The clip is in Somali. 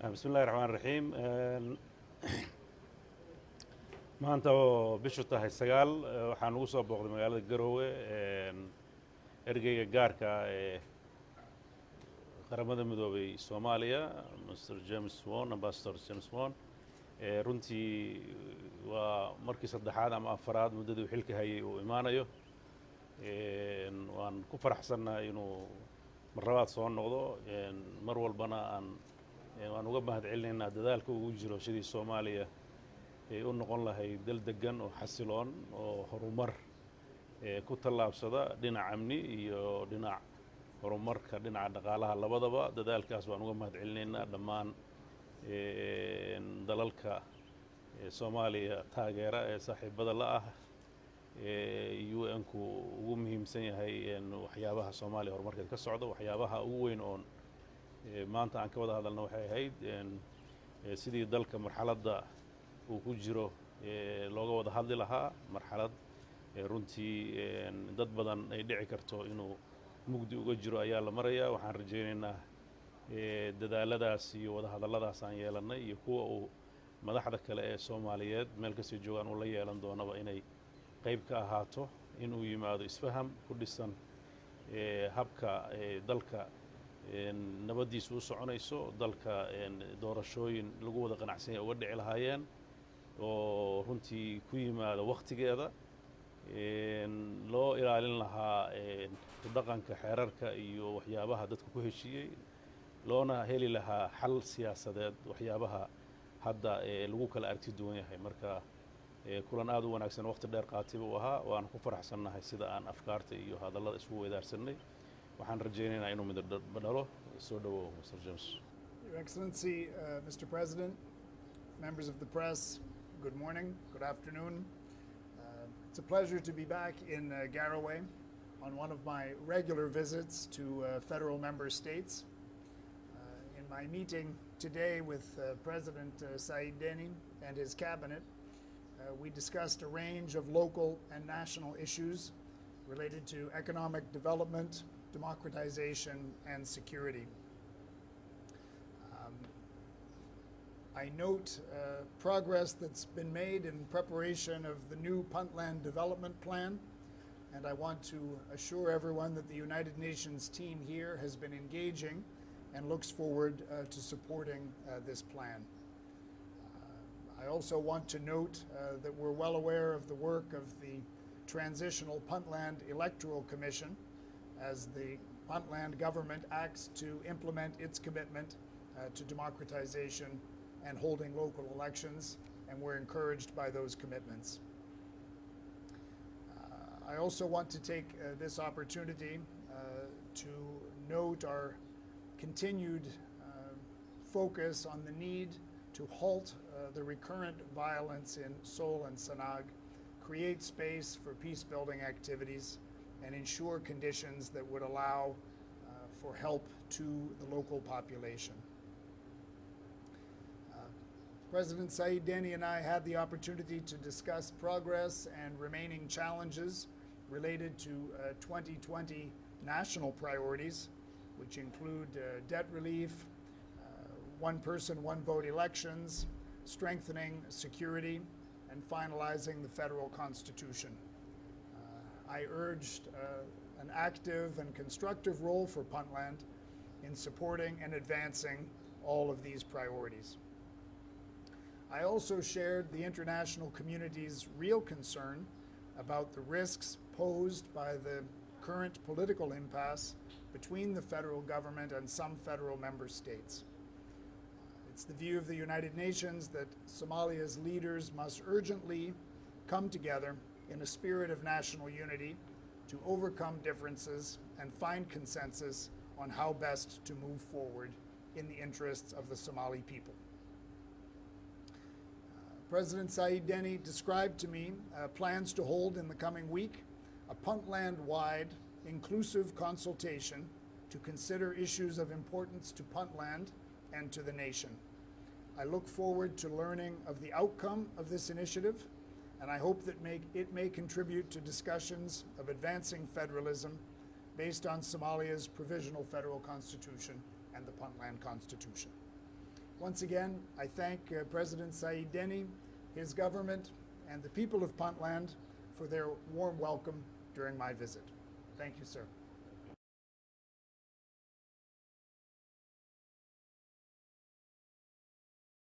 بسم الله الرحمن الرحيم maanta oo bishu tahay 9 waxaan ugu soo booqday magaalada Garowe ergeyga gaarka ee qaramada midoobay Soomaaliya Mr. James Swan Ambassador James Swan runtii waa markii saddexaad ama afaraad muddadii xilka hayay uu imaanayo waan ku faraxsanahay inuu marlabaad soo noqdo mar walbana waan uga mahadcelinaynaa dadaalka uu jiro sidii Soomaaliya ay u noqon lahayd dal degan oo xasiloon oo horumar ku tallaabsada dhinaca amni iyo dhinaca horumarka dhinaca dhaqaalaha labadaba dadaalkaas waan uga mahadcelinaynaa dhammaan dalalka Soomaaliya taageera ee saaxiibada la ah UN-ku ugu muhiimsan yahay waxyaabaha Soomaaliya horumarkeed ka socdo waxyaabaha ugu weyn oo maanta aan ka wada hadalno waxay ahayd sidii dalka marxaladda uu ku jiro looga wada hadli lahaa marxalad runtii dad badan ay dhici karto inuu mugdi uga jiro ayaa la marayaa waxaan rajaynaynaa dadaaladaas iyo wada hadalladaas aan yeelanay iyo kuwa uu madaxda kale ee Soomaaliyeed meel kasta joogaan uu la yeelan doonaba inay qayb ka ahaato inuu yimaado isfaham ku dhisan habka dalka nabadiisu u soconayso dalka doorashooyin lagu wada qanacsan yahay uga dhici lahaayeen oo runtii ku yimaado waqtigeeda loo ilaalin lahaa dhaqanka xeerarka iyo waxyaabaha dadku ku heshiiyey loona heli lahaa xal siyaasadeed waxyaabaha hadda lagu kala aragti duwan yahay marka kulan aad u wanaagsan waqti dheer qaatay buu ahaa waan ku faraxsanahay sida aan afkaarta iyo hadallada isku weydaarsanay waxaan rajaynaynaa inuu mid dhalo soo dhawow Mr. James. Your Excellency, Mr. President, members of the press, good morning, good afternoon. It's a pleasure to be back in Garowe on one of my regular visits to federal member states. In my meeting today with President Deni and his cabinet, we discussed a range of local and national issues related to economic development, democratization, and security. I note progress that's been made in preparation of the new Puntland Development Plan, and I want to assure everyone that the United Nations team here has been engaging and looks forward to supporting this plan. I also want to note that we're well aware of the work of the Transitional Puntland Electoral Commission as the Puntland government acts to implement its commitment to democratization and holding local elections, and we're encouraged by those commitments. I also want to take this opportunity to note our continued focus on the need to halt the recurrent violence in Seoul and Sanag, create space for peace-building activities, and ensure conditions that would allow for help to the local population. President Deni and I had the opportunity to discuss progress and remaining challenges related to 2020 national priorities, which include debt relief, one person, one vote elections, strengthening security, and finalizing the federal constitution. I urged an active and constructive role for Puntland in supporting and advancing all of these priorities. I also shared the international community's real concern about the risks posed by the current political impasse between the federal government and some federal member states. It's the view of the United Nations that Somalia's leaders must urgently come together in a spirit of national unity to overcome differences and find consensus on how best to move forward in the interests of the Somali people. President Deni described to me plans to hold in the coming week a Puntland-wide inclusive consultation to consider issues of importance to Puntland and to the nation. I look forward to learning of the outcome of this initiative, and I hope that it may contribute to discussions of advancing federalism based on Somalia's provisional federal constitution and the Puntland Constitution. Once again, I thank President Saeed Deni, his government, and the people of Puntland for their warm welcome during my visit. Thank you, sir.